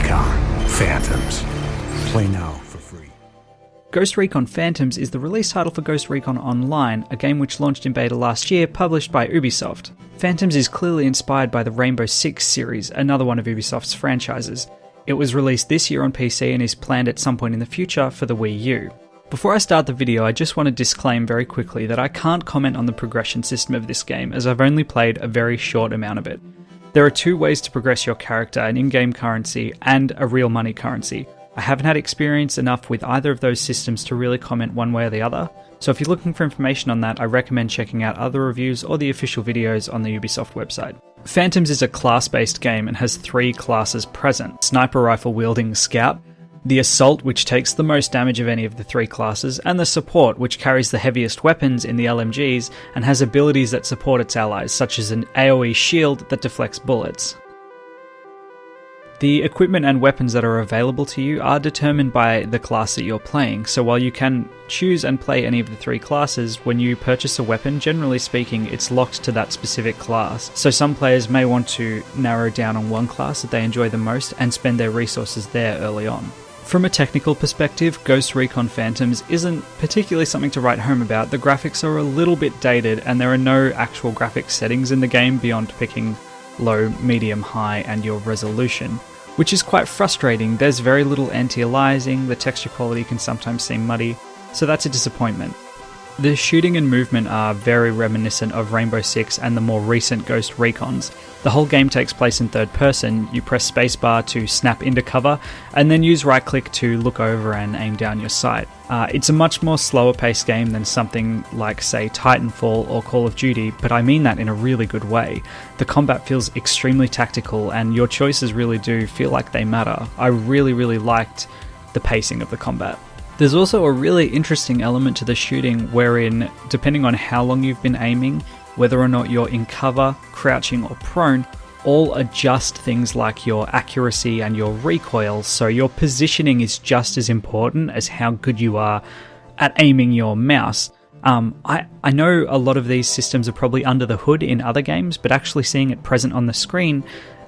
Recon Phantoms. Play now for free. Ghost Recon Phantoms is the release title for Ghost Recon Online, a game which launched in beta last year, published by Ubisoft. Phantoms is clearly inspired by the Rainbow Six series, another one of Ubisoft's franchises. It was released this year on PC and is planned at some point in the future for the Wii U. Before I start the video, I just want to disclaim very quickly that I can't comment on the progression system of this game, as I've only played a very short amount of it. There are two ways to progress your character, an in-game currency and a real money currency. I haven't had experience enough with either of those systems to really comment one way or the other, so if you're looking for information on that, I recommend checking out other reviews or the official videos on the Ubisoft website. Phantoms is a class-based game and has three classes present: Sniper Rifle wielding Scout, the Assault, which takes the most damage of any of the three classes, and the Support, which carries the heaviest weapons in the LMGs and has abilities that support its allies, such as an AoE shield that deflects bullets. The equipment and weapons that are available to you are determined by the class that you're playing, so while you can choose and play any of the three classes, when you purchase a weapon, generally speaking, it's locked to that specific class. So some players may want to narrow down on one class that they enjoy the most and spend their resources there early on. From a technical perspective, Ghost Recon Phantoms isn't particularly something to write home about. The graphics are a little bit dated and there are no actual graphics settings in the game beyond picking low, medium, high and your resolution, which is quite frustrating. There's very little anti-aliasing, the texture quality can sometimes seem muddy, so that's a disappointment. The shooting and movement are very reminiscent of Rainbow Six and the more recent Ghost Recons. The whole game takes place in third person. You press spacebar to snap into cover, and then use right click to look over and aim down your sight. It's a much more slower paced game than something like, say, Titanfall or Call of Duty, but I mean that in a really good way. The combat feels extremely tactical, and your choices really do feel like they matter. I really liked the pacing of the combat. There's also a really interesting element to the shooting wherein, depending on how long you've been aiming, whether or not you're in cover, crouching or prone, all adjust things like your accuracy and your recoil, so your positioning is just as important as how good you are at aiming your mouse. I know a lot of these systems are probably under the hood in other games, but actually seeing it present on the screen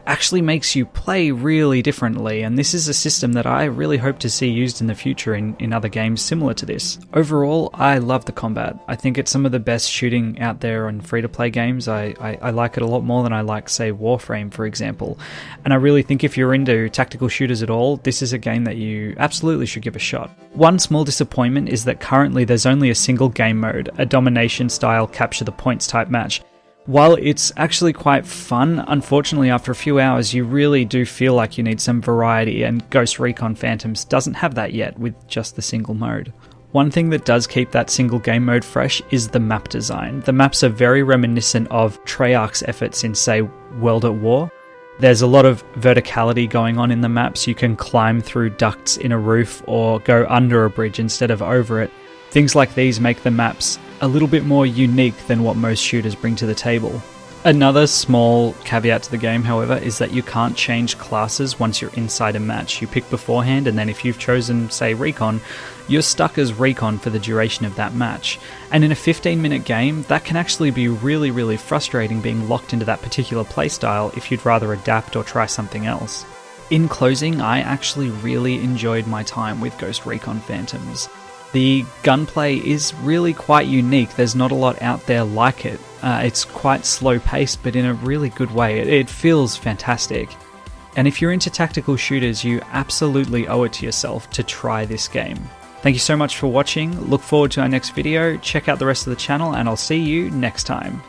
actually makes you play really differently, and this is a system that I really hope to see used in the future in other games similar to this. Overall, I love the combat. I think it's some of the best shooting out there on free-to-play games. I like it a lot more than I like, say, Warframe, for example. And I really think if you're into tactical shooters at all, this is a game that you absolutely should give a shot. One small disappointment is that currently there's only a single game mode, a domination-style capture-the-points type match. While it's actually quite fun, unfortunately after a few hours you really do feel like you need some variety, and Ghost Recon Phantoms doesn't have that yet with just the single mode. One thing that does keep that single game mode fresh is the map design. The maps are very reminiscent of Treyarch's efforts in, say, World at War. There's a lot of verticality going on in the maps. You can climb through ducts in a roof or go under a bridge instead of over it. Things like these make the maps a little bit more unique than what most shooters bring to the table. Another small caveat to the game, however, is that you can't change classes once you're inside a match. You pick beforehand, and then if you've chosen, say, Recon, you're stuck as Recon for the duration of that match. And in a 15-minute game, that can actually be really frustrating, being locked into that particular playstyle if you'd rather adapt or try something else. In closing, I actually really enjoyed my time with Ghost Recon Phantoms. The gunplay is really quite unique. There's not a lot out there like it. It's quite slow paced, but in a really good way. It feels fantastic. And if you're into tactical shooters, you absolutely owe it to yourself to try this game. Thank you so much for watching. Look forward to our next video. Check out the rest of the channel, and I'll see you next time.